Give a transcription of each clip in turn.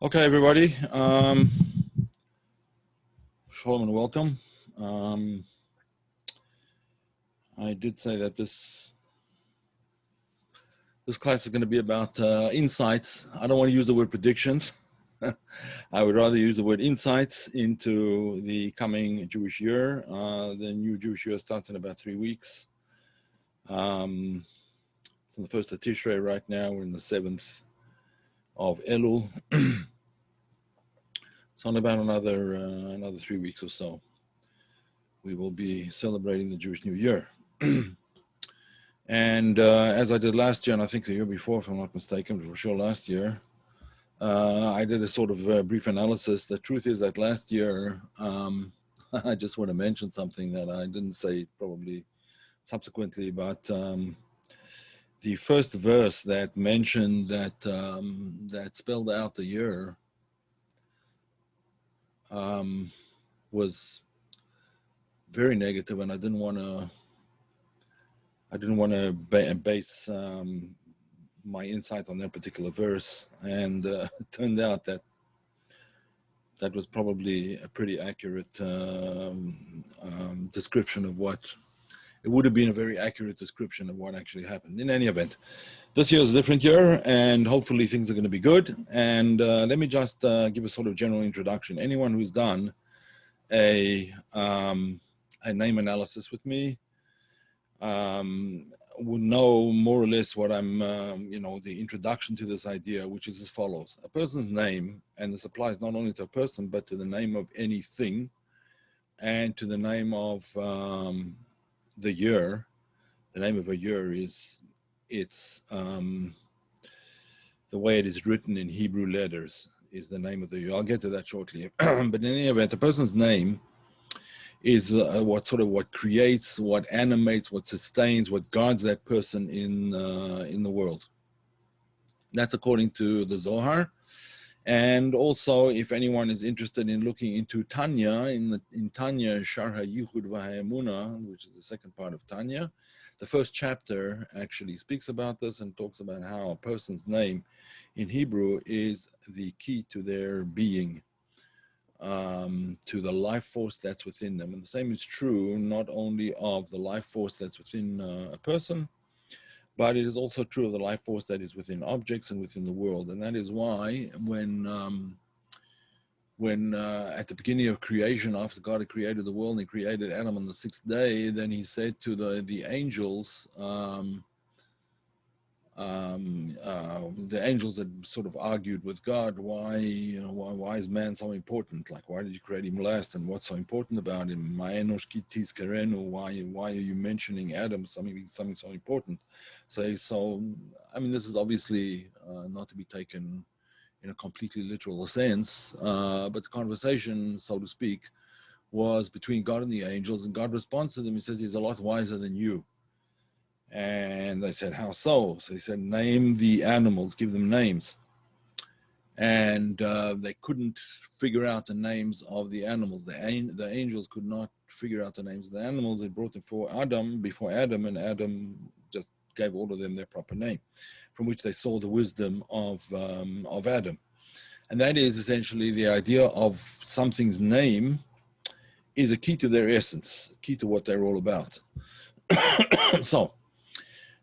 Okay, everybody. Shalom and welcome. I did say that this class is going to be about insights. I don't want to use the word predictions. I would rather use the word insights into the coming Jewish year. The new Jewish year starts in about 3 weeks. It's on the 1st of Tishrei right now. We're in the 7th of Elul. It's on about another 3 weeks or so. We will be celebrating the Jewish New Year. And as I did last year, and I think the year before, if I'm not mistaken, but for sure last year, I did a sort of brief analysis. The truth is that last year, I just want to mention something that I didn't say probably subsequently, but the first verse that mentioned that spelled out the year was very negative, and I didn't want to base my insight on that particular verse, and it turned out that was probably a pretty accurate description of what it would have been, a very accurate description of what actually happened. In any event, this year is a different year, and hopefully things are going to be good. And let me just give a sort of general introduction. Anyone who's done a name analysis with me would know more or less what I'm, the introduction to this idea, which is as follows. A person's name, and this applies not only to a person, but to the name of anything, and to the name of the year. The name of a year is, the way it is written in Hebrew letters is the name of the year. I'll get to that shortly. But in any event, a person's name is what creates, what animates, what sustains, what guards that person in the world. That's according to the Zohar. And also, if anyone is interested in looking into Tanya, in Tanya, Shar HaYichud VaHa'emunah, which is the second part of Tanya, the first chapter actually speaks about this and talks about how a person's name in Hebrew is the key to their being, to the life force that's within them. And the same is true not only of the life force that's within a person, but it is also true of the life force that is within objects and within the world. And that is why when at the beginning of creation, after God had created the world and he created Adam on the 6th day, then he said to the angels, the angels had sort of argued with God, why is man so important? Like, why did you create him last, and what's so important about him? Why are you mentioning Adam, something so important? So I mean, this is obviously not to be taken in a completely literal sense, but the conversation, so to speak, was between God and the angels, and God responds to them. He says he's a lot wiser than you. And they said, how so? So he said, name the animals, give them names. And they couldn't figure out the names of the animals. The angels could not figure out the names of the animals. They brought them before Adam, and Adam just gave all of them their proper name, from which they saw the wisdom of Adam. And that is essentially the idea of something's name is a key to their essence, key to what they're all about. So,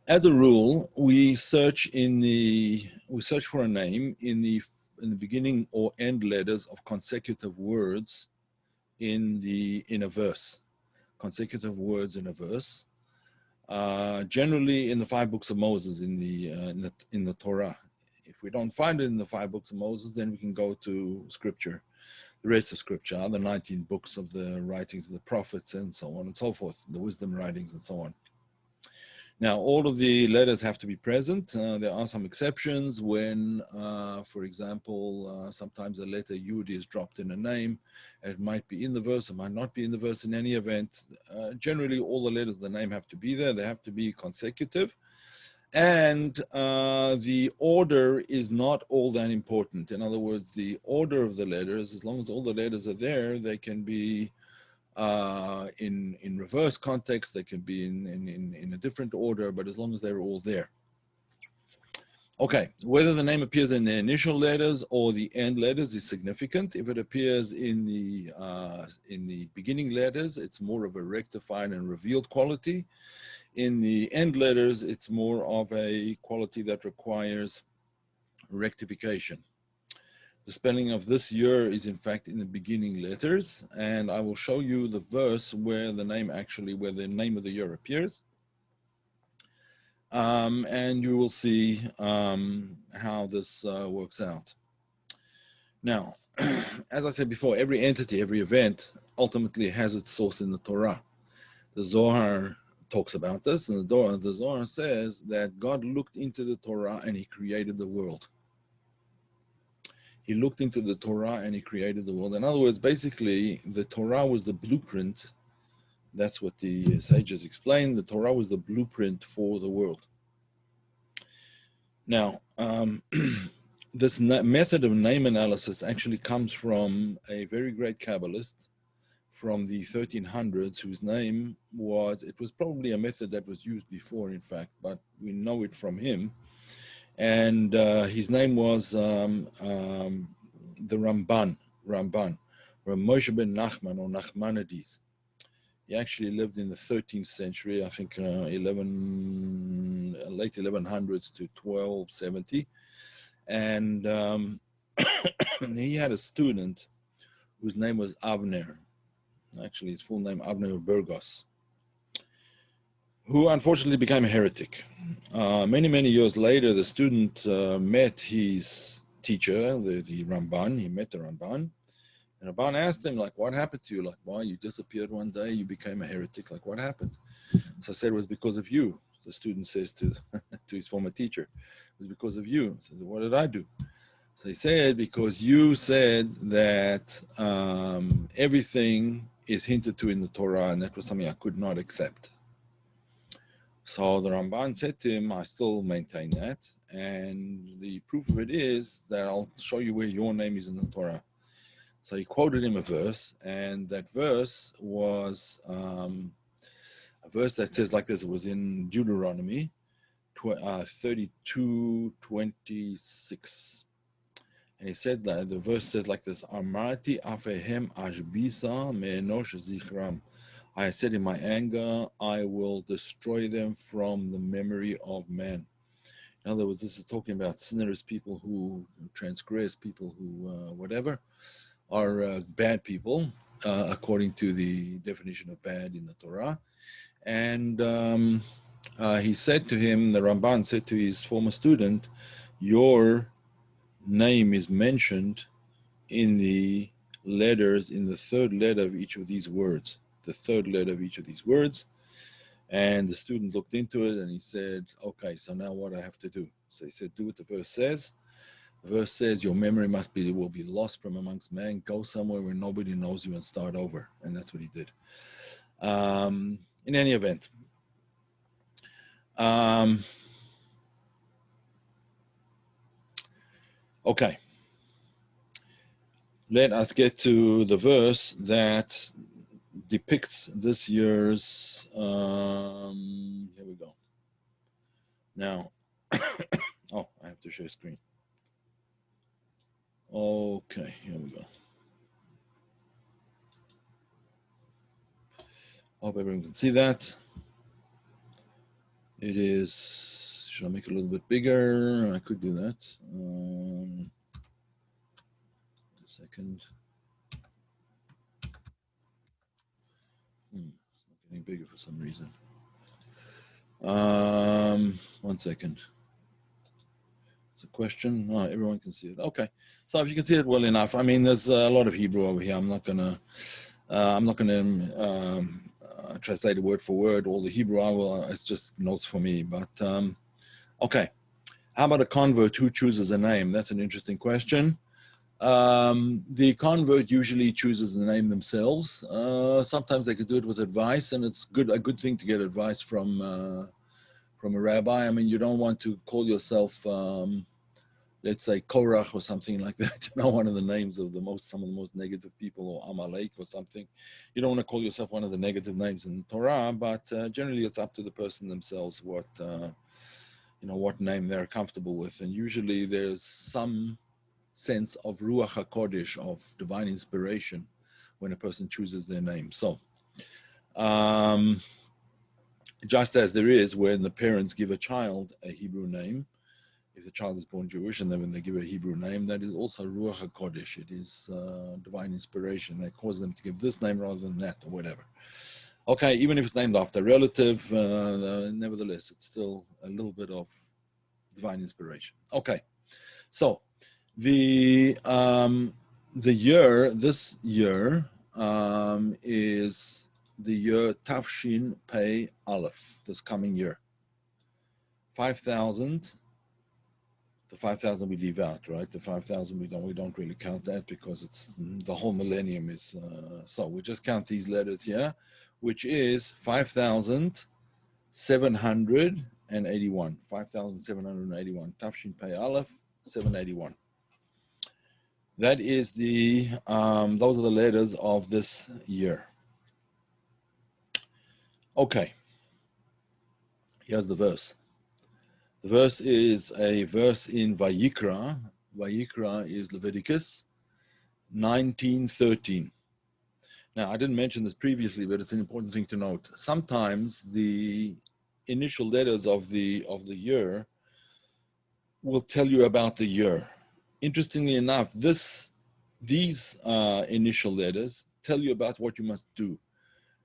as a rule, we search for a name in the beginning or end letters of consecutive words in a verse. Consecutive words in a verse. Generally, in the 5 books of Moses in the Torah. If we don't find it in the 5 books of Moses, then we can go to Scripture, the rest of Scripture, the 19 books of the writings of the prophets, and so on and so forth, the wisdom writings and so on. Now, all of the letters have to be present. There are some exceptions when, for example, sometimes a letter Yud is dropped in a name. It might be in the verse, it might not be in the verse. In any event, generally all the letters of the name have to be there. They have to be consecutive. And the order is not all that important. In other words, the order of the letters, as long as all the letters are there, they can be in reverse context, they can be in a different order, but as long as they're all there. Okay, whether the name appears in the initial letters or the end letters is significant. If it appears in the beginning letters, it's more of a rectified and revealed quality. In the end letters, it's more of a quality that requires rectification. The spelling of this year is in fact in the beginning letters, and I will show you the verse where the name of the year appears. And you will see how this works out. Now, as I said before, every entity, every event ultimately has its source in the Torah. The Zohar talks about this, and the Zohar says that God looked into the Torah and he created the world. He looked into the Torah and he created the world. In other words, basically, the Torah was the blueprint. That's what the sages explained. The Torah was the blueprint for the world. Now, this method of name analysis actually comes from a very great Kabbalist from the 1300s, whose name was, it was probably a method that was used before, in fact, but we know it from him. And his name was the Ramban, Rav Moshe ben Nachman, or Nachmanides. He actually lived in the 13th century, I think late 1100s to 1270. And he had a student whose name was Avner. Actually, his full name, Avner Burgos, who unfortunately became a heretic. Many years later, the student met his teacher, the Ramban. He met the Ramban. And Ramban asked him, like, what happened to you? Like, why you disappeared one day, you became a heretic? Like, what happened? So I said, it was because of you. The student says to his former teacher, it was because of you. I said, what did I do? So he said, because you said that everything is hinted to in the Torah, and that was something I could not accept. So the Ramban said to him, I still maintain that. And the proof of it is that I'll show you where your name is in the Torah. So he quoted him a verse, and that verse was a verse that says like this. It was in Deuteronomy 32:26. And he said that the verse says like this, Amarti afehem ashbisa me'enosh zichram. I said in my anger, I will destroy them from the memory of man. In other words, this is talking about sinners, people who transgress, people who whatever, are bad people, according to the definition of bad in the Torah. And he said to him, the Ramban said to his former student, your name is mentioned in the letters, in the third letter of each of these words. The third letter of each of these words. And the student looked into it and he said, okay, so now what I have to do? So he said, do what the verse says. The verse says your memory will be lost from amongst men. Go somewhere where nobody knows you and start over. And that's what he did. In any event, okay. Let us get to the verse that depicts this year's, here we go. Now, oh, I have to share screen. Okay, here we go. Hope everyone can see that. It is, should I make it a little bit bigger? I could do that. A second. It's not getting bigger for some reason. 1 second. It's a question. Oh, everyone can see it. Okay. So if you can see it well enough, I mean, there's a lot of Hebrew over here. I'm not gonna translate it word for word. All the Hebrew I will. It's just notes for me. But okay. How about a convert who chooses a name? That's an interesting question. The convert usually chooses the name themselves. Sometimes they could do it with advice, and it's a good thing to get advice from a rabbi. I mean, you don't want to call yourself, let's say, Korach or something like that. You know, one of the names of some of the most negative people, or Amalek or something. You don't want to call yourself one of the negative names in Torah, but generally it's up to the person themselves what what name they're comfortable with. And usually there's some sense of Ruach HaKodesh, of divine inspiration, when a person chooses their name. So, just as there is when the parents give a child a Hebrew name, if the child is born Jewish and then when they give a Hebrew name, that is also Ruach HaKodesh. It is divine inspiration. They cause them to give this name rather than that or whatever. Okay, even if it's named after a relative, nevertheless, it's still a little bit of divine inspiration. Okay, so the year, this year, is the year Tafshin Pei Aleph, this coming year. 5,000. The 5,000 we leave out, right? The 5,000 we don't really count that because it's the whole millennium is. So we just count these letters here, which is 5,781. 5,781. Tafshin Pei Aleph 781. That is the. Those are the letters of this year. Okay. Here's the verse. The verse is a verse in Vayikra. Vayikra is Leviticus 19:13. Now, I didn't mention this previously, but it's an important thing to note. Sometimes the initial letters of the year will tell you about the year. Interestingly enough, these initial letters tell you about what you must do,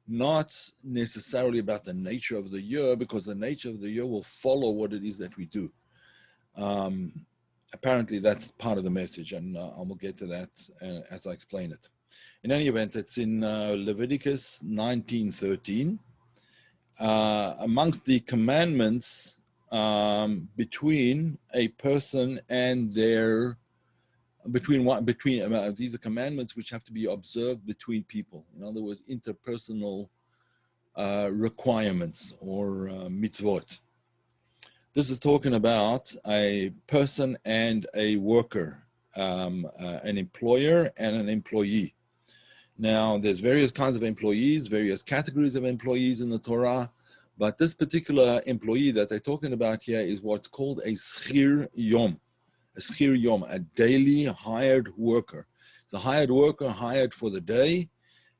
not necessarily about the nature of the year, because the nature of the year will follow what it is that we do. Apparently, that's part of the message, and I will get to that as I explain it. In any event, it's in Leviticus 19:13. Amongst the commandments between a person and their these are commandments which have to be observed between people. In other words, interpersonal requirements or mitzvot. This is talking about a person and a worker, an employer and an employee. Now, there's various kinds of employees, various categories of employees in the Torah, but this particular employee that they're talking about here is what's called a schir yom. A schir yom, a daily hired worker. It's a hired worker hired for the day,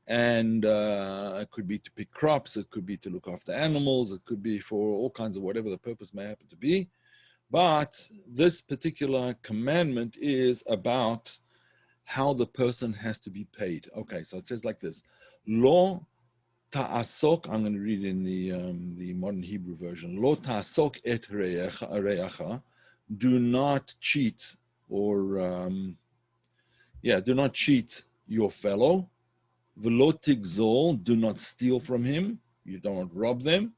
and it could be to pick crops, it could be to look after animals, it could be for all kinds of whatever the purpose may happen to be. But this particular commandment is about how the person has to be paid. Okay, so it says like this: Lo ta'asok. I'm going to read in the modern Hebrew version. Lo ta'asok et re'acha. Do not cheat, or do not cheat your fellow. V'lo tigzol. Do not steal from him. You don't rob them.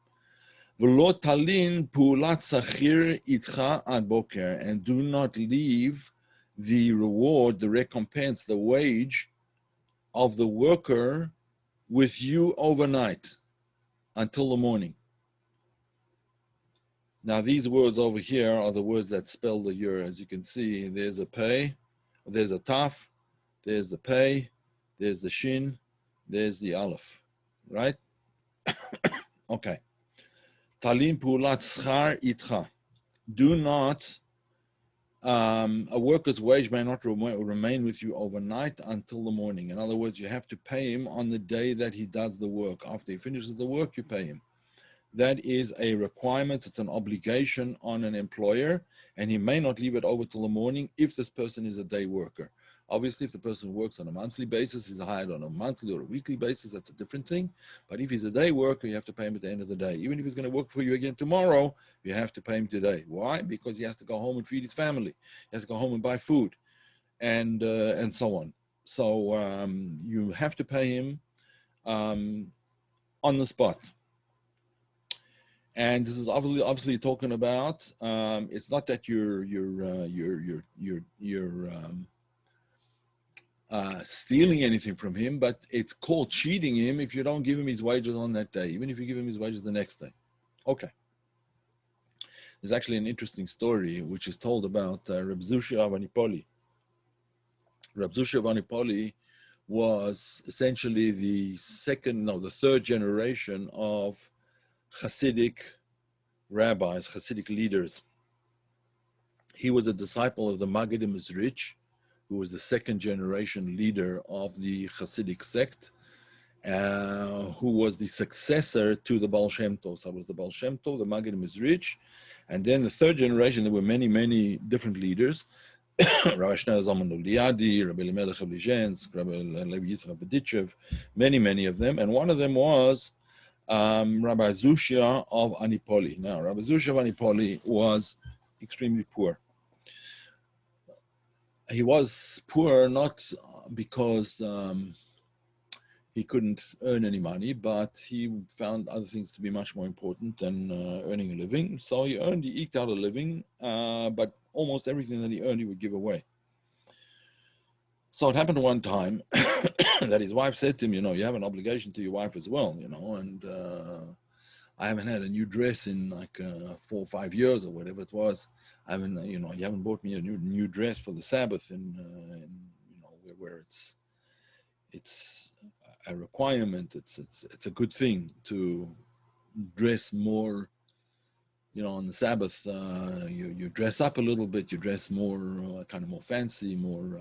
V'lo talin pu'ulat sachir itcha ad boker. And do not leave the reward, the recompense, the wage of the worker with you overnight until the morning. Now, these words over here are the words that spell the year. As you can see, there's a pay, there's a taf, there's the pay, there's the shin, there's the aleph, right? Okay. Talim pu'ulat schar itcha. Do not a worker's wage may not remain with you overnight until the morning. In other words, you have to pay him on the day that he does the work. After he finishes the work, you pay him. That is a requirement. It's an obligation on an employer, and he may not leave it over till the morning if this person is a day worker. Obviously, if the person works on a monthly basis, he's hired on a monthly or a weekly basis, that's a different thing. But if he's a day worker, you have to pay him at the end of the day. Even if he's going to work for you again tomorrow, you have to pay him today. Why? Because he has to go home and feed his family. He has to go home and buy food, and so on. So you have to pay him on the spot. And this is obviously talking about. It's not that you're stealing anything from him, but it's called cheating him if you don't give him his wages on that day, even if you give him his wages the next day. Okay. There's actually an interesting story which is told about Rabbi Zushia of Anipoli. Rabbi Zushia of Anipoli was essentially the third generation of Hasidic rabbis, Hasidic leaders. He was a disciple of the Maggid Mizrich, who was the second generation leader of the Hasidic sect, who was the successor to the Baal Shem Tov. So it was the Baal Shem Tov, the Maggid Mizrich, and then the third generation, there were many, many different leaders. Rabbi Shneur Zalman Liadi, Rabbi Elimelech Lizensk, Rabbi Levi Yitzchak Berditchev, many, many of them. And one of them was Rabbi Zushia of Anipoli. Now, Rabbi Zushia of Anipoli was extremely poor. He was poor not because he couldn't earn any money, but he found other things to be much more important than earning a living. So he eked out a living, but almost everything that he earned, he would give away. So it happened one time that his wife said to him, you have an obligation to your wife as well, and I haven't had a new dress in like 4 or 5 years or whatever it was. I haven't, you haven't bought me a new dress for the Sabbath, and where it's a requirement. It's a good thing to dress more. On the Sabbath, you dress up a little bit. You dress more, kind of more fancy, more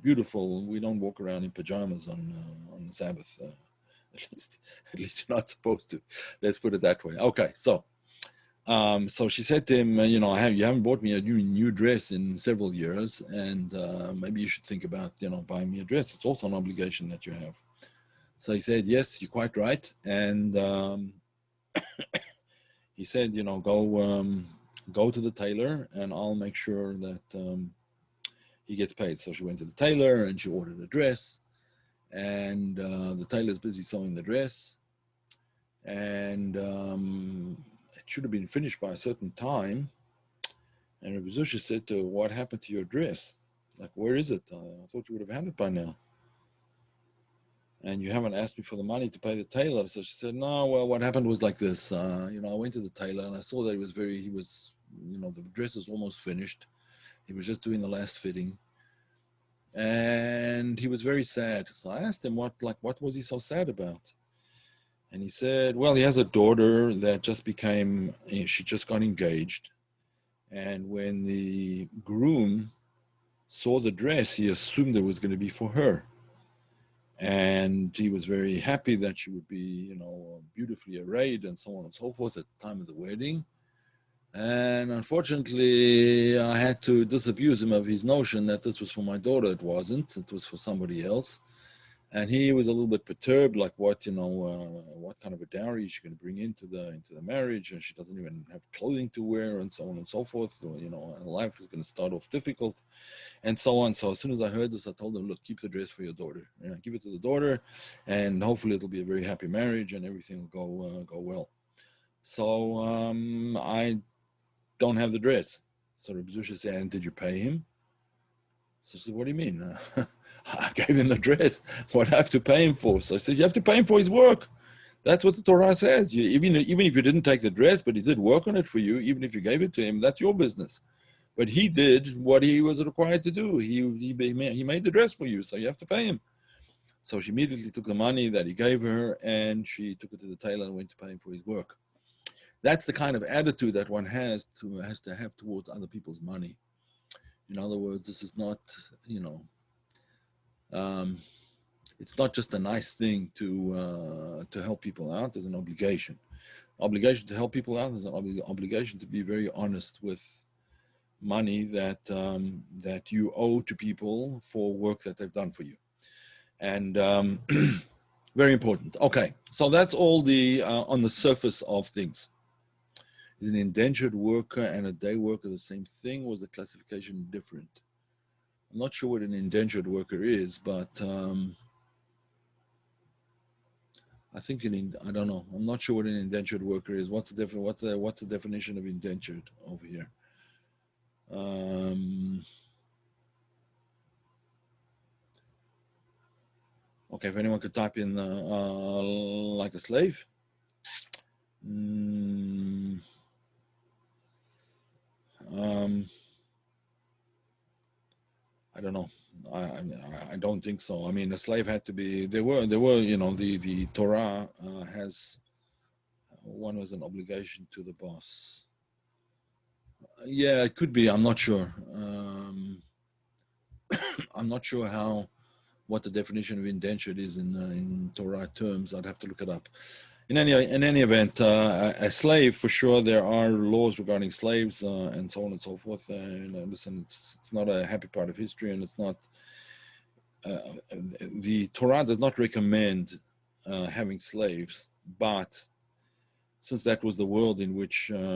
beautiful. We don't walk around in pajamas on the Sabbath. At least you're not supposed to. Let's put it that way. Okay, so she said to him, you haven't bought me a new dress in several years, and maybe you should think about buying me a dress. It's also an obligation that you have. So he said, yes, you're quite right, and he said, go to the tailor, and I'll make sure that he gets paid. So she went to the tailor, and she ordered a dress, and the tailor's busy sewing the dress, and it should have been finished by a certain time. And Rabbi Zushia said to her, what happened to your dress? Like, where is it? I thought you would have had it by now. And you haven't asked me for the money to pay the tailor. So she said, no, well, what happened was like this. I went to the tailor, and I saw that the dress was almost finished. He was just doing the last fitting. And he was very sad. So I asked him, what was he so sad about? And he said, well, he has a daughter that she just got engaged. And when the groom saw the dress, he assumed it was going to be for her. And he was very happy that she would be, beautifully arrayed and so on and so forth at the time of the wedding. And unfortunately, I had to disabuse him of his notion that this was for my daughter. It wasn't. It was for somebody else. And he was a little bit perturbed, like what kind of a dowry is she going to bring into the marriage, and she doesn't even have clothing to wear, and so on and so forth. So, and life is going to start off difficult, and so on. So as soon as I heard this, I told him, look, keep the dress for your daughter. Give it to the daughter, and hopefully it'll be a very happy marriage, and everything will go well. So I don't have the dress. So Rabbi Zushia said, and did you pay him? So I said, what do you mean? I gave him the dress. What do I have to pay him for? So I said, you have to pay him for his work. That's what the Torah says. Even if you didn't take the dress, but he did work on it for you, even if you gave it to him, that's your business. But he did what he was required to do. He made the dress for you, so you have to pay him. So she immediately took the money that he gave her, and she took it to the tailor and went to pay him for his work. That's the kind of attitude that one has to have towards other people's money. In other words, this is not, it's not just a nice thing to help people out. There's an obligation to help people out. There's an obligation to be very honest with money that you owe to people for work that they've done for you, and very important. Okay, so that's all the on the surface of things. Is an indentured worker and a day worker the same thing, or is the classification different? I'm not sure what an indentured worker is, but I think I don't know. I'm not sure what an indentured worker is. What's the definition of indentured over here? Okay, if anyone could type in like a slave. I don't know. I don't think so. I mean, a slave had to be. There were. The Torah has. one was an obligation to the boss. Yeah, it could be. I'm not sure. I'm not sure what the definition of indentured is in Torah terms. I'd have to look it up. In any event, a slave, for sure, there are laws regarding slaves and so on and so forth. Listen, it's not a happy part of history, and it's not. The Torah does not recommend having slaves, but since that was the world in which in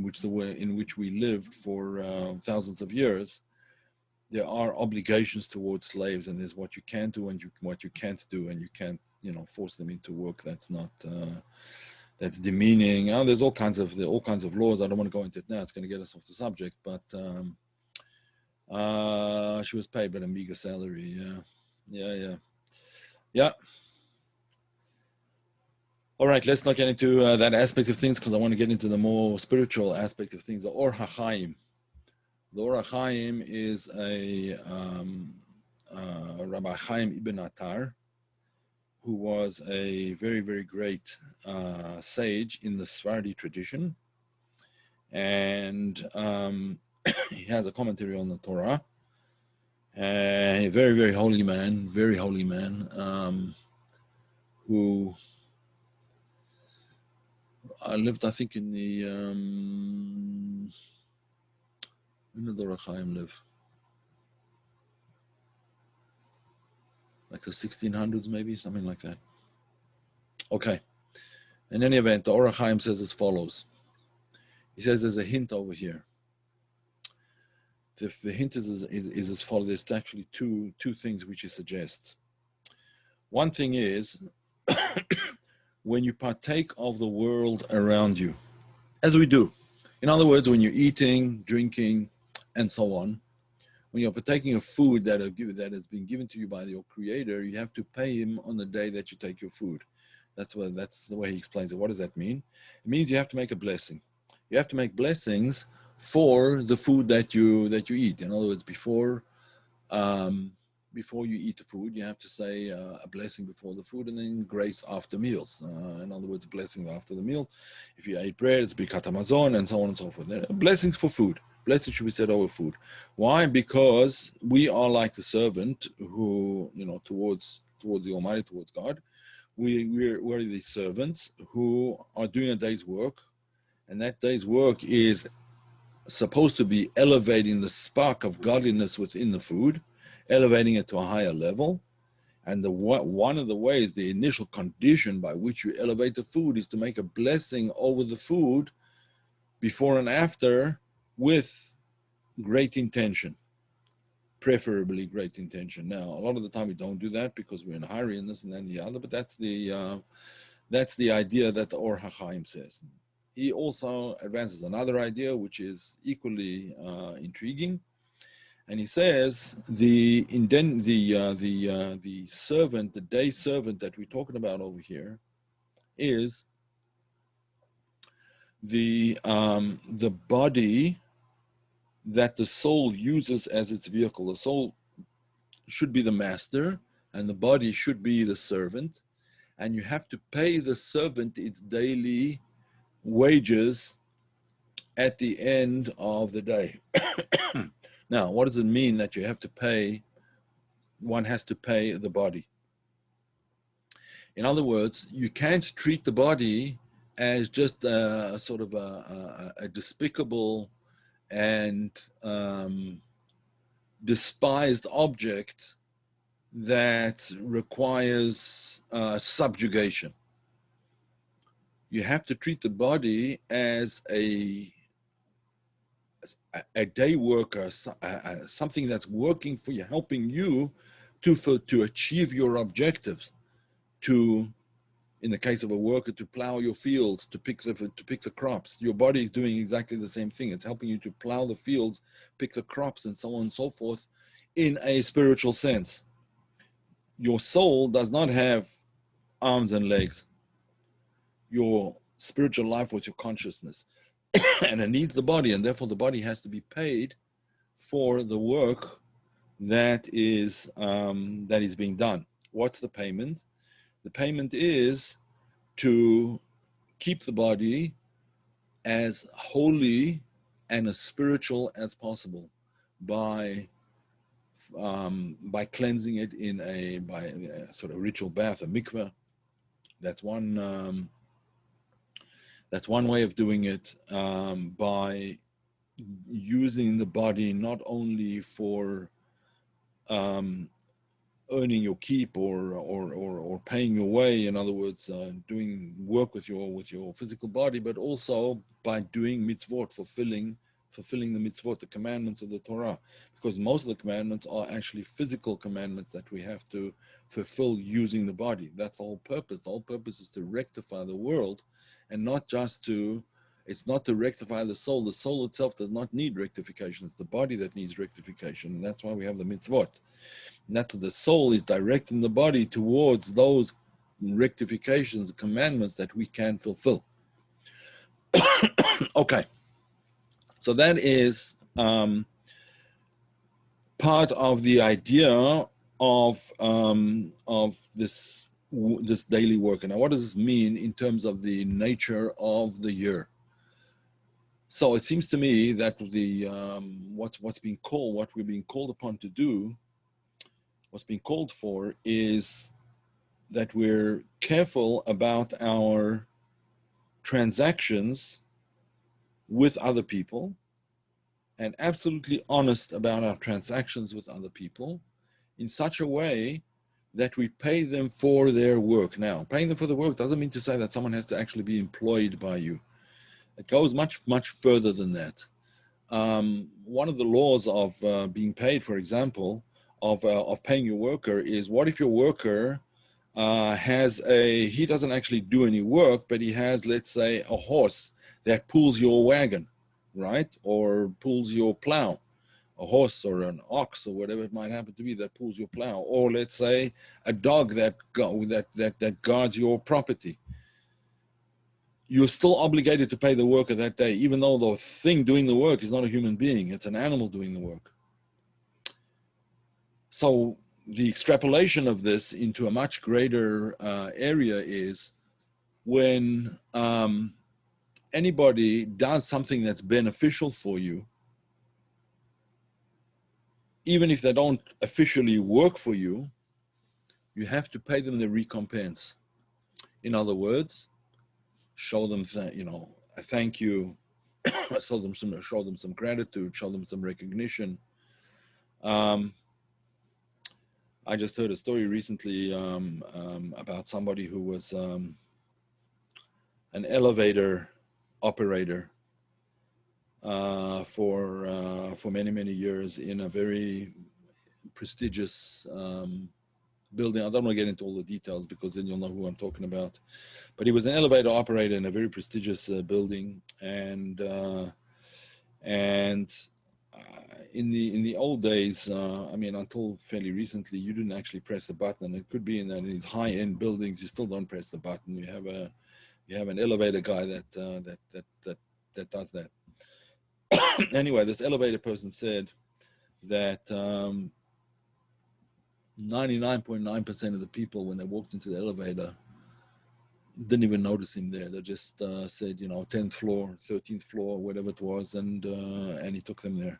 which we lived for thousands of years, there are obligations towards slaves, and there's what you can do and what you can't do, and you can't force them into work that's not that's demeaning. There's all kinds of laws. I don't want to go into it now. It's going to get us off the subject, but she was paid but a meager salary. Yeah. All right, let's not get into that aspect of things, because I want to get into the more spiritual aspect of things. The Or HaChaim. The Or HaChaim is a Rabbi Chaim Ibn Attar, who was a very, very great sage in the Sephardi tradition. And he has a commentary on the Torah. And a very, very holy man, who lived, I think, in the when did the Or HaChaim live? Like the 1600s, maybe, something like that. Okay. In any event, the Or HaChaim says as follows. He says there's a hint over here. The hint is as follows. There's actually two things which he suggests. One thing is, when you partake of the world around you, as we do. In other words, when you're eating, drinking, and so on, when you're partaking of food that has been given to you by your Creator, you have to pay Him on the day that you take your food. That's the way he explains it. What does that mean? It means you have to make a blessing. You have to make blessings for the food that you eat. In other words, before you eat the food, you have to say a blessing before the food, and then grace after meals. In other words, blessing after the meal. If you ate bread, it's Birkat Hamazon, and so on and so forth. Blessings for food. Blessings should be said over food. Why? Because we are like the servant who, towards the Almighty, towards God. We're the servants who are doing a day's work, and that day's work is supposed to be elevating the spark of godliness within the food, elevating it to a higher level. And one of the ways, the initial condition by which you elevate the food, is to make a blessing over the food before and after with great intention, preferably great intention. Now, a lot of the time we don't do that because we're in a hurry and this and then the other, but that's the idea that the Or HaChaim says. He also advances another idea which is equally intriguing, and he says the servant, the day servant that we're talking about over here, is the body that the soul uses as its vehicle. The soul should be the master, and the body should be the servant, and you have to pay the servant its daily wages at the end of the day. Now, what does it mean that you have to pay? One has to pay the body. In other words, you can't treat the body as just a sort of a despicable and despised object that requires subjugation. You have to treat the body as a day worker, something that's working for you, helping you to achieve your objectives, to, in the case of a worker, to plow your fields, to pick the crops. Your body is doing exactly the same thing. It's helping you to plow the fields, pick the crops, and so on and so forth, in a spiritual sense. Your soul does not have arms and legs. Your spiritual life was your consciousness, and it needs the body, and therefore the body has to be paid for the work that is being done. What's the payment? The payment is to keep the body as holy and as spiritual as possible by cleansing it in a sort of ritual bath, a mikveh. That's one way of doing it, by using the body not only for earning your keep or paying your way, in other words, doing work with your physical body, but also by doing mitzvot, fulfilling the mitzvot, the commandments of the Torah, because most of the commandments are actually physical commandments that we have to fulfill using the body. That's the whole purpose. The whole purpose is to rectify the world, and not just to, it's not to rectify the soul. The soul itself does not need rectification. It's the body that needs rectification. And that's why we have the mitzvot. And that's the soul is directing the body towards those rectifications, commandments that we can fulfill. Okay. So that is part of the idea of this daily work. And now, what does this mean in terms of the nature of the year? So it seems to me that the what we're being called upon to do, what's being called for, is that we're careful about our transactions with other people, and absolutely honest about our transactions with other people, in such a way that we pay them for their work. Now, paying them for the work doesn't mean to say that someone has to actually be employed by you. It goes much, much further than that. One of the laws of being paid, for example, of paying your worker is, what if your worker he doesn't actually do any work, but he has, let's say, a horse that pulls your wagon, right? Or pulls your plow, a horse or an ox or whatever it might happen to be that pulls your plow, or let's say a dog that guards your property. You're still obligated to pay the worker that day, even though the thing doing the work is not a human being, it's an animal doing the work. So the extrapolation of this into a much greater area is when anybody does something that's beneficial for you, even if they don't officially work for you, you have to pay them the recompense. In other words, show them a thank you, show them some gratitude, show them some recognition. I just heard a story recently about somebody who was an elevator operator for many years in a very prestigious building. I don't want to get into all the details because then you'll know who I'm talking about. But he was an elevator operator in a very prestigious building, and in the old days, I mean, until fairly recently, you didn't actually press the button. And it could be in these high-end buildings, you still don't press the button. You have an elevator guy that does that. Anyway, this elevator person said that 99.9% of the people, when they walked into the elevator, didn't even notice him there. They just said, 10th floor, 13th floor, whatever it was, and he took them there.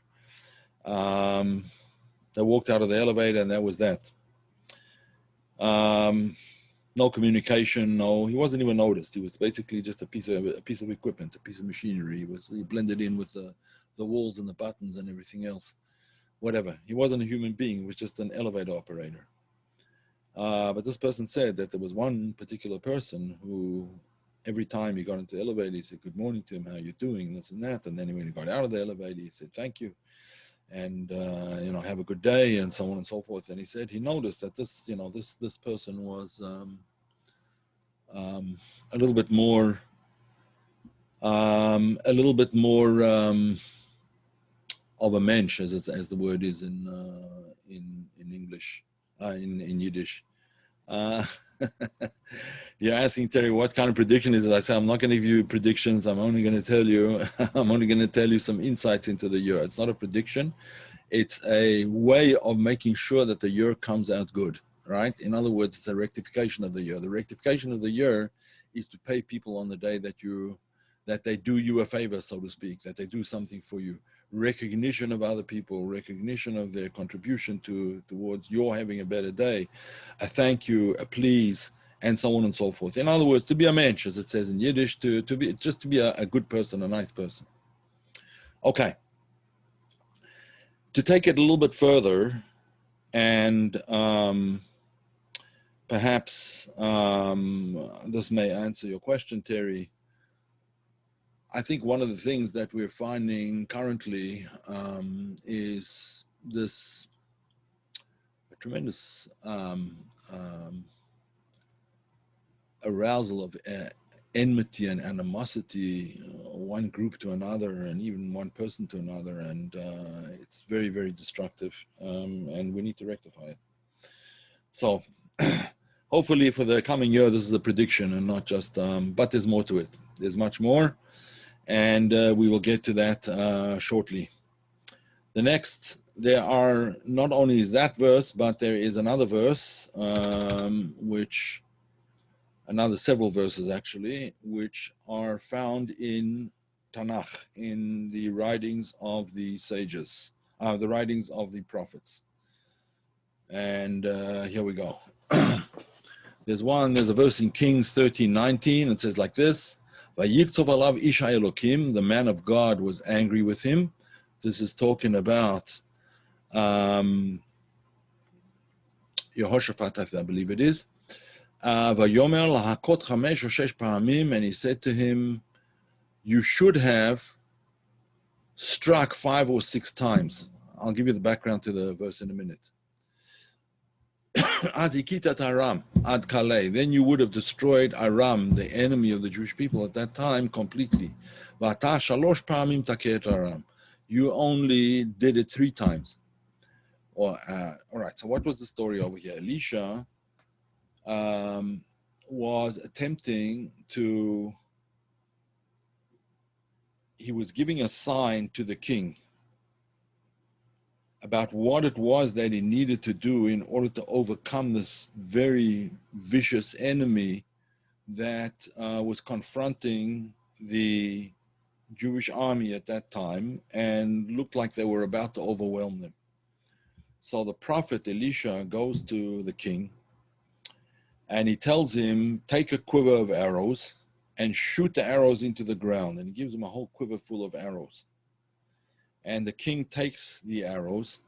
They walked out of the elevator, and that was that. No communication, he wasn't even noticed. He was basically just a piece of equipment, a piece of machinery. He blended in with the walls and the buttons and everything else. Whatever. He wasn't a human being. He was just an elevator operator. But this person said that there was one particular person who, every time he got into the elevator, he said, good morning to him, how you doing, this and that. And then when he got out of the elevator, he said, thank you. And, have a good day, and so on and so forth. And he said he noticed that this person was a little bit more of a mensch, as the word is in English, in Yiddish. You're asking, Terry, what kind of prediction is it? I say, I'm not going to give you predictions. I'm only going to tell you some insights into the year. It's not a prediction. It's a way of making sure that the year comes out good, right? In other words, it's a rectification of the year. The rectification of the year is to pay people on the day that they do you a favor, so to speak, that they do something for you. Recognition of other people, recognition of their contribution towards your having a better day, a thank you, a please, and so on and so forth. In other words, to be a mensch, as it says in Yiddish, to be a good person, a nice person. Okay. To take it a little bit further, and perhaps this may answer your question, Terry. I think one of the things that we're finding currently is this tremendous arousal of enmity and animosity, one group to another, and even one person to another, and it's very, very destructive, and we need to rectify it. So hopefully for the coming year, this is a prediction and not just, but there's more to it. There's much more, and we will get to that shortly. The next, there are not only is that verse, but there is another verse, another several verses actually, which are found in Tanakh, in the writings of the sages, the writings of the prophets. And here we go. There's a verse in Kings 13:19. It says like this: "Vayiktzov alav ish Elokim," the man of God was angry with him. This is talking about Yehoshaphat, I believe it is. Vayomer lahakot chamesh or shesh pa'amim, and he said to him, "You should have struck 5 or 6 times." I'll give you the background to the verse in a minute. Azikitat Aram ad Kalei, then you would have destroyed Aram, the enemy of the Jewish people at that time, completely. Vata shalosh pa'amim taket Aram. You only did it 3 times. All right, so what was the story over here? Elisha was attempting to, he was giving a sign to the king about what it was that he needed to do in order to overcome this very vicious enemy that was confronting the Jewish army at that time and looked like they were about to overwhelm them. So the prophet Elisha goes to the king and he tells him, take a quiver of arrows and shoot the arrows into the ground. And he gives him a whole quiver full of arrows. And the king takes the arrows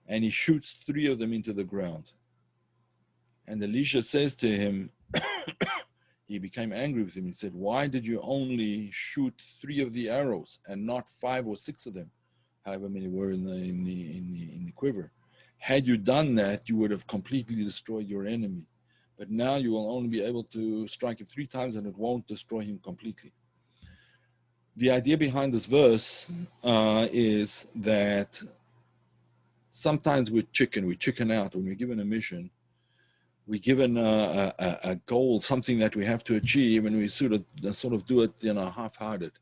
and he shoots 3 of them into the ground. And Elisha says to him, he became angry with him. He said, why did you only shoot 3 of the arrows and not 5 or 6 of them? However many were in the quiver. Had you done that, you would have completely destroyed your enemy. But now you will only be able to strike him 3 times and it won't destroy him completely. The idea behind this verse is that sometimes we chicken out when we're given a mission. We're given a goal, something that we have to achieve, and we sort of do it, half-hearted.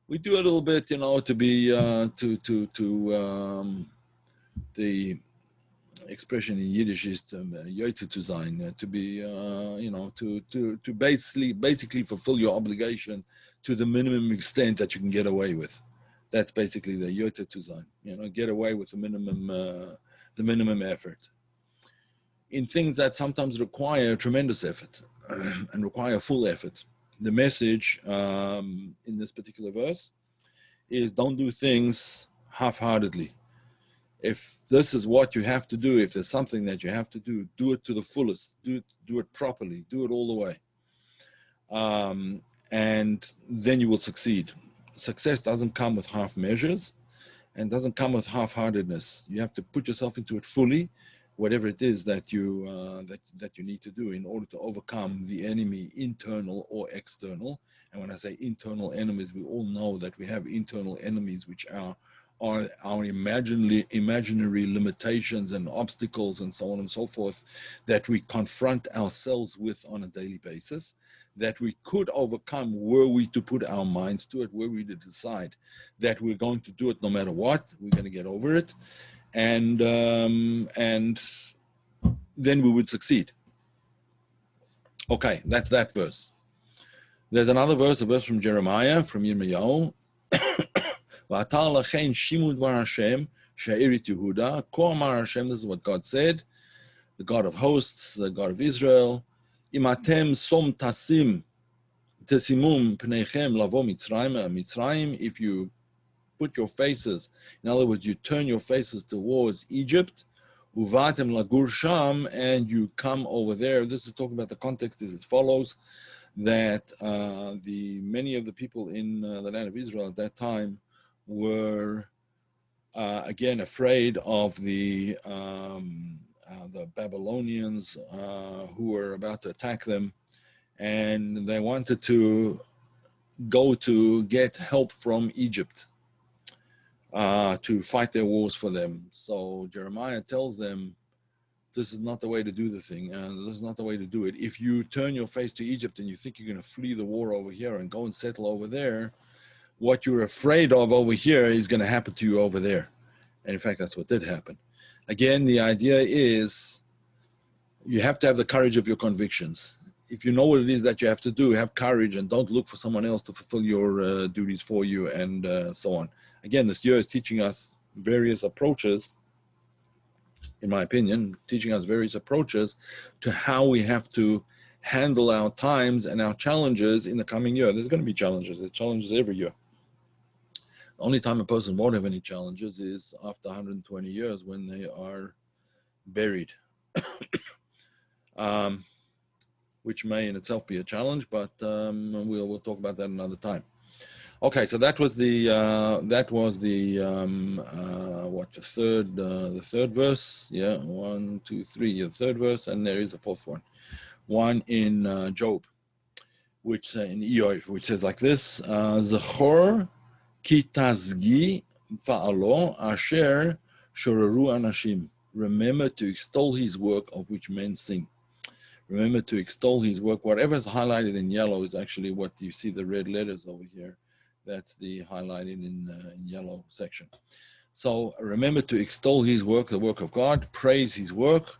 We do a little bit, to be the expression in Yiddish is Yoitze zu sein, to be, to basically fulfill your obligation to the minimum extent that you can get away with. That's basically the Yoitze zu sein, get away with the minimum effort. In things that sometimes require tremendous effort and require full effort. The message in this particular verse is don't do things half-heartedly. If this is what you have to do, if there's something that you have to do, do it to the fullest, do it properly, do it all the way. And then you will succeed. Success doesn't come with half measures and doesn't come with half-heartedness. You have to put yourself into it fully, whatever it is that you need to do in order to overcome the enemy, internal or external. And when I say internal enemies, we all know that we have internal enemies, which are our imaginary limitations and obstacles and so on and so forth that we confront ourselves with on a daily basis, that we could overcome were we to put our minds to it, were we to decide that we're going to do it no matter what, we're going to get over it, and then we would succeed. Okay, that's that verse. There's another verse, a verse from Jeremiah, from Yirmiyahu. V'atar lachein shimu dvar Hashem she'erit Yehuda. Ko amar Hashem, this is what God said, the God of hosts, the God of Israel. Imatem som tasimum pneichem lavo Mitzrayim. If you put your faces, in other words, you turn your faces towards Egypt, uvatem lagur sham, and you come over there. This is talking about the context is as follows, that many of the people in the land of Israel at that time were again afraid of the Babylonians who were about to attack them, and they wanted to go to get help from Egypt to fight their wars for them. So Jeremiah tells them, this is not the way to do the thing, and this is not the way to do it. If you turn your face to Egypt and you think you're going to flee the war over here and go and settle over there, what you're afraid of over here is going to happen to you over there. And in fact, that's what did happen. Again, the idea is you have to have the courage of your convictions. If you know what it is that you have to do, have courage and don't look for someone else to fulfill your duties for you, and so on. Again, this year is teaching us various approaches, in my opinion, teaching us various approaches to how we have to handle our times and our challenges in the coming year. There's going to be challenges. There's challenges every year. The only time a person won't have any challenges is after 120 years when they are buried, which may in itself be a challenge, but we'll talk about that another time. Okay, so that was the third verse. Yeah, 1, 2, 3. Yeah, the third verse, and there is a fourth one. One in Job, which in Eov, which says like this: Zechor ki tazgi fa'alo asher shoreru anashim. Remember to extol his work of which men sing. Remember to extol his work. Whatever is highlighted in yellow is actually what you see the red letters over here. That's the highlighted in yellow section. So remember to extol his work, the work of God, praise his work,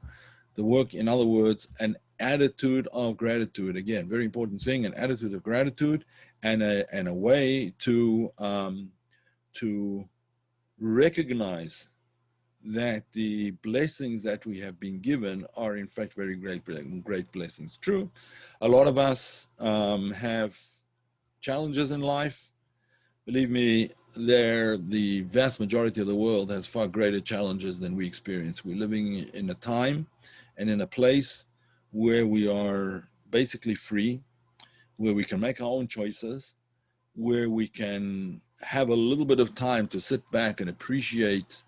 the work, in other words, an attitude of gratitude. Again, very important thing, an attitude of gratitude, and a way to recognize that the blessings that we have been given are in fact very great blessings. True, a lot of us have challenges in life. Believe me, the vast majority of the world has far greater challenges than we experience. We're living in a time and in a place where we are basically free, where we can make our own choices, where we can have a little bit of time to sit back and appreciate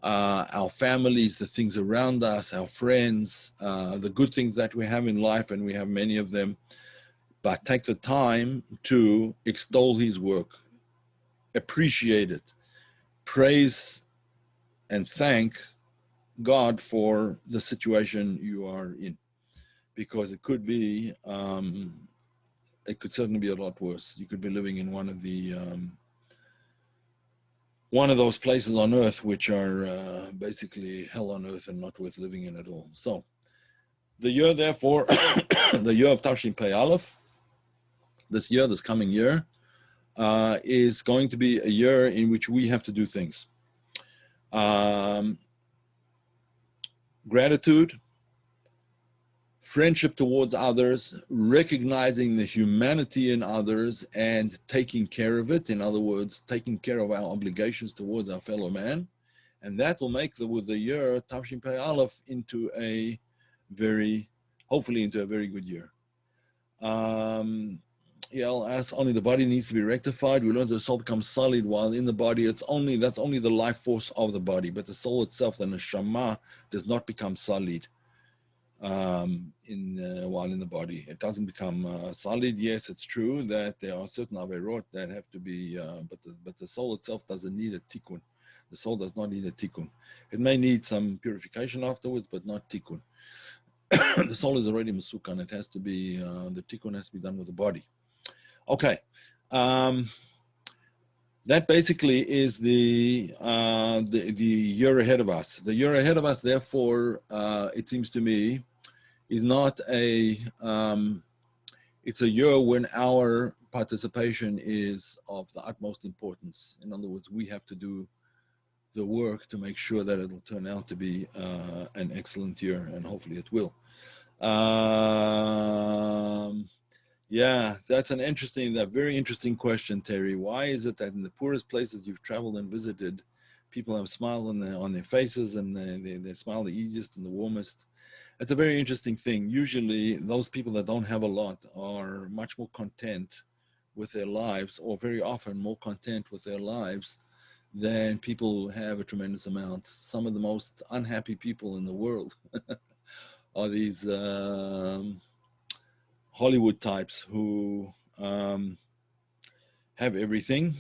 our families, the things around us, our friends, the good things that we have in life, and we have many of them, but take the time to extol his work, appreciate it, praise and thank God for the situation you are in, because it could be, it could certainly be a lot worse. You could be living in one of those places on earth which are basically hell on earth and not worth living in at all. So the year, therefore, the year of Tafshin Pei Aleph, this coming year, is going to be a year in which we have to do things. Gratitude, friendship towards others, recognizing the humanity in others and taking care of it. In other words, taking care of our obligations towards our fellow man. And that will make the year Tafshin Pei Aleph hopefully into a very good year. As only the body needs to be rectified. We learn the soul becomes solid while in the body. That's only the life force of the body, but the soul itself, the neshama, does not become solid while in the body. It doesn't become solid. Yes, it's true that there are certain averot that have to be, but the soul itself doesn't need a tikkun. The soul does not need a tikkun. It may need some purification afterwards, but not tikkun. The soul is already masukan. It has to be, the tikkun has to be done with the body. Okay, that basically is the year ahead of us. The year ahead of us, therefore, it seems to me, is not a it's a year when our participation is of the utmost importance. In other words, we have to do the work to make sure that it'll turn out to be an excellent year, and hopefully it will. Yeah, that's a very interesting question, Terry. Why is it that in the poorest places you've traveled and visited, people have smiles on their faces, and they smile the easiest and the warmest? It's a very interesting thing. Usually those people that don't have a lot are much more content with their lives, or very often more content with their lives than people who have a tremendous amount. Some of the most unhappy people in the world are these Hollywood types who have everything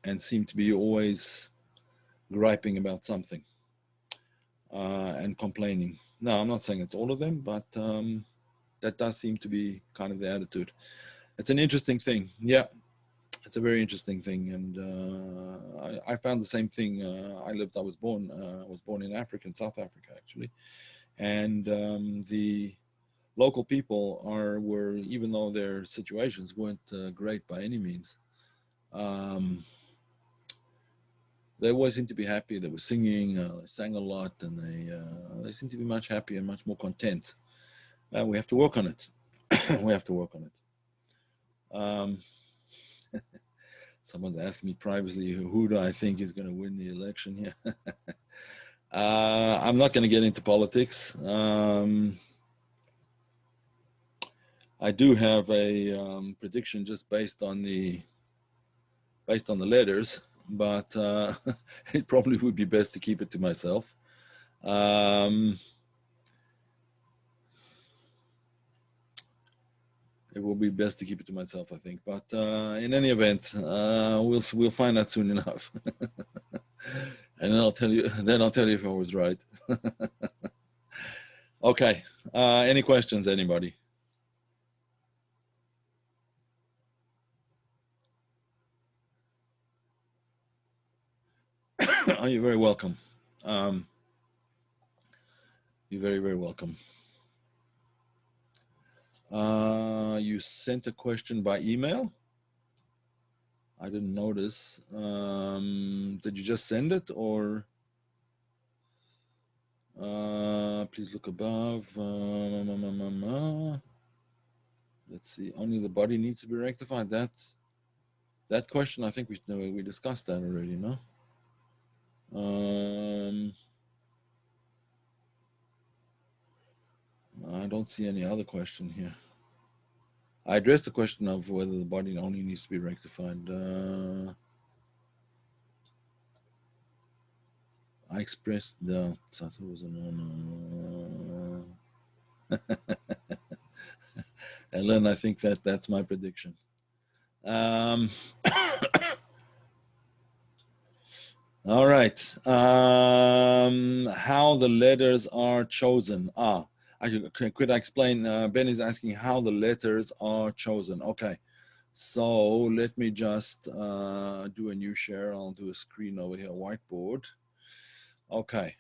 and seem to be always griping about something and complaining. No, I'm not saying it's all of them, but that does seem to be kind of the attitude. It's an interesting thing. Yeah, it's a very interesting thing. And I found the same thing. I was born in Africa, in South Africa, actually. And the local people were, even though their situations weren't great by any means, they always seemed to be happy. They were singing, sang a lot, and they seemed to be much happier and much more content. We have to work on it. We have to work on it. Someone's asking me privately, who do I think is going to win the election here? I'm not going to get into politics. I do have a prediction just based on the letters, but it probably would be best to keep it to myself. It will be best to keep it to myself, I think. But in any event, we'll find out soon enough, and then I'll tell you. Then I'll tell you if I was right. Okay. Any questions, anybody? Oh, you're very welcome. You're very, very welcome. You sent a question by email? I didn't notice. Did you just send it, or please look above? Let's see. Only the body needs to be rectified. That question, I think we discussed that already, no? I don't see any other question here. I addressed the question of whether the body only needs to be rectified. I expressed doubt. I thought it was a no. Ellen, I think that's my prediction. All right. How the letters are chosen. Could I explain? Ben is asking how the letters are chosen. Okay. So let me just do a new share. I'll do a screen over here, whiteboard. Okay.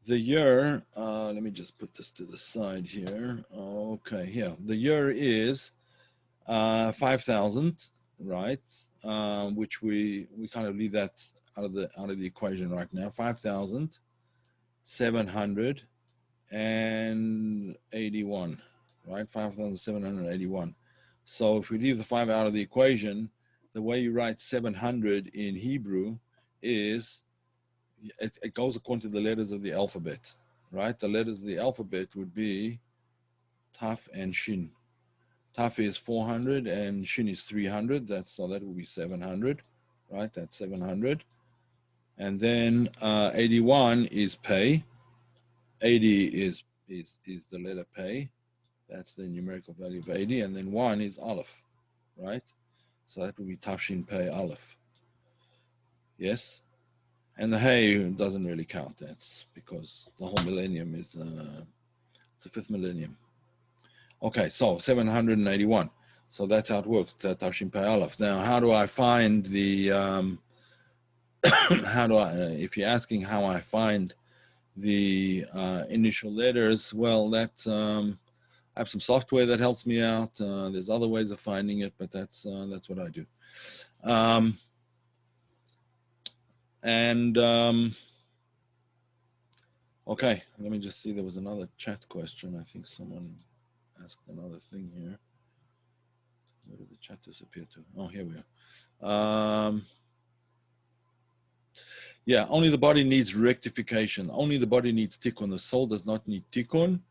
The year, let me just put this to the side here. Okay, here. The year is 5,000, right? Which we kind of leave that out of the equation right now. 5,781, right? 5,781. So if we leave the 5 out of the equation, the way you write 700 in Hebrew is it goes according to the letters of the alphabet, right? The letters of the alphabet would be Taf and Shin. Taf is 400 and Shin is 300. So that would be 700, right? That's 700. And then 81 is Pei. 80 is the letter Pei. That's the numerical value of 80. And then 1 is Aleph, right? So that would be Taf Shin Pei Aleph. Yes? And the Hey doesn't really count. That's because the whole millennium is it's the 5th millennium. Okay, so 781. So that's how it works. Taf Shin Pei Aleph. Now, how do I find the if you're asking how I find the initial letters, well, that's I have some software that helps me out. There's other ways of finding it, but that's what I do. Okay, let me just see. There was another chat question. I think someone asked another thing here. Where did the chat disappear to? Oh, here we are. Yeah, only the body needs rectification. Only the body needs tikkun. The soul does not need tikkun.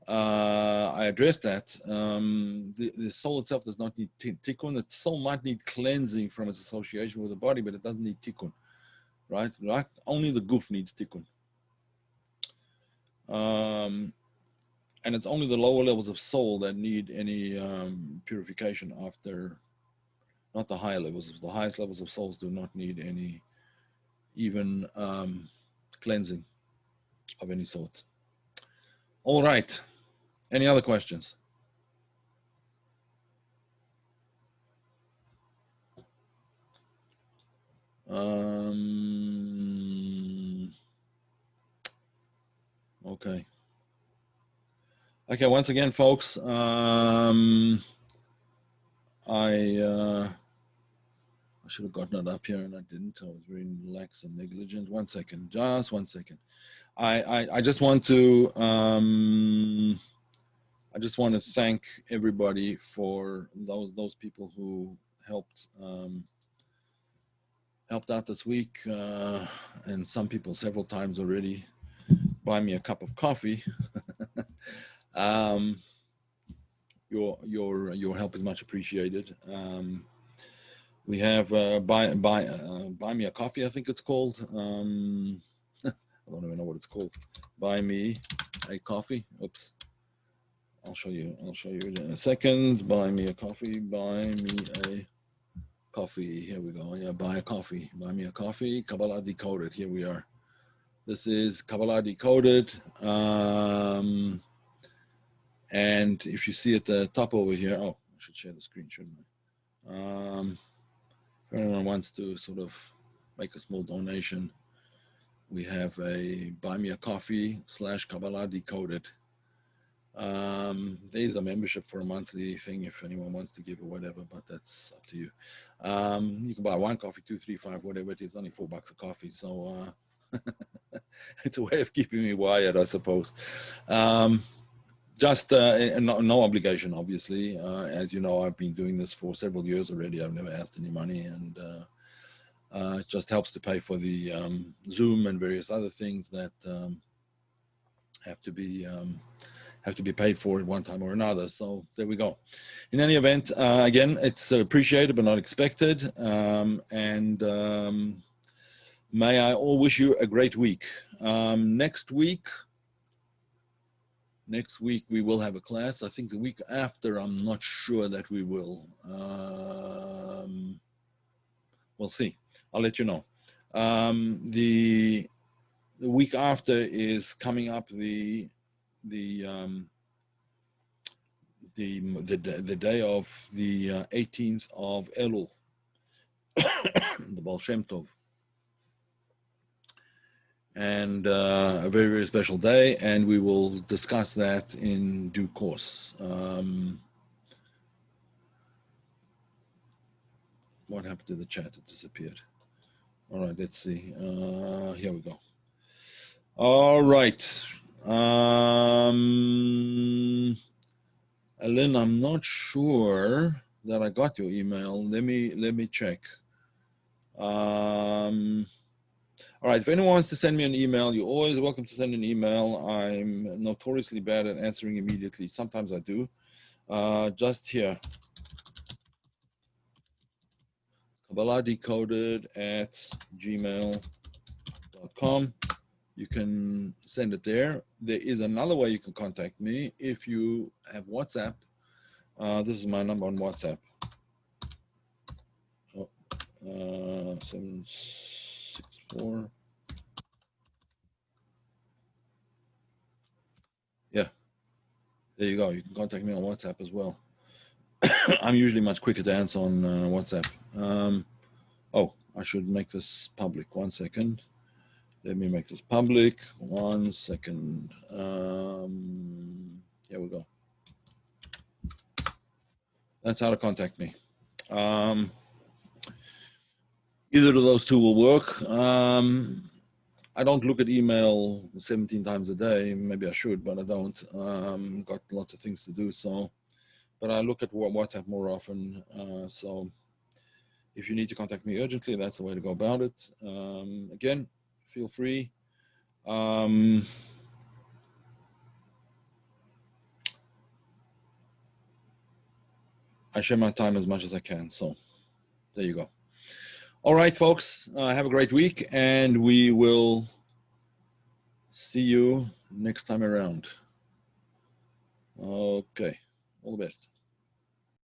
I addressed that. The soul itself does not need tikkun. The soul might need cleansing from its association with the body, but it doesn't need tikkun, right? Only the guf needs tikkun. And it's only the lower levels of soul that need any purification after, not the higher levels. The highest levels of souls do not need any even cleansing of any sort. All right. Any other questions? Okay. Okay, once again, folks, I should have gotten it up here and I didn't. I was very lax and negligent. One second, just 1 second. I just want to thank everybody for those people who helped out this week, and some people several times already. Buy me a cup of coffee. Your help is much appreciated. We have buy me a coffee, I think it's called. I don't even know what it's called. Buy me a coffee. Oops. I'll show you in a second. Buy me a coffee. Buy me a coffee. Here we go. Yeah, buy a coffee. Buy me a coffee. Kabbalah Decoded. Here we are. This is Kabbalah Decoded. And if you see at the top over here, oh, I should share the screen, shouldn't I? If anyone wants to sort of make a small donation, we have a buy me a coffee / Kabbalah Decoded. There's a membership for a monthly thing if anyone wants to give or whatever, but that's up to you. You can buy 1 coffee, 2, 3, 5, whatever it is, only $4 a coffee. So it's a way of keeping me wired, I suppose. Just no obligation, obviously. As you know, I've been doing this for several years already. I've never asked any money, and it just helps to pay for the Zoom and various other things that have to be paid for at one time or another. So there we go. In any event, again, it's appreciated but not expected. May I all wish you a great week. Next week we will have a class. I think the week after, I'm not sure that we will. We'll see. I'll let you know. The week after is coming up the day of the 18th of Elul, the Baal Shem Tov. And a very, very special day, and we will discuss that in due course. What happened to the chat? It disappeared. All right, let's see. Here we go. All right. Ellen, I'm not sure that I got your email. Let me check. All right, if anyone wants to send me an email, you're always welcome to send an email. I'm notoriously bad at answering immediately. Sometimes I do. Just here. KabbalahDecoded@gmail.com. You can send it there. There is another way you can contact me if you have WhatsApp. This is my number on WhatsApp. 764. Yeah, there you go. You can contact me on WhatsApp as well. I'm usually much quicker to answer on WhatsApp. Oh, I should make this public. 1 second. Let me make this public. 1 second. Here we go. That's how to contact me. Either of those two will work. I don't look at email 17 times a day. Maybe I should, but I don't. Got lots of things to do. So, but I look at WhatsApp more often. So if you need to contact me urgently, that's the way to go about it. Again, feel free. I share my time as much as I can. So there you go. All right, folks, have a great week, and we will see you next time around. Okay, all the best.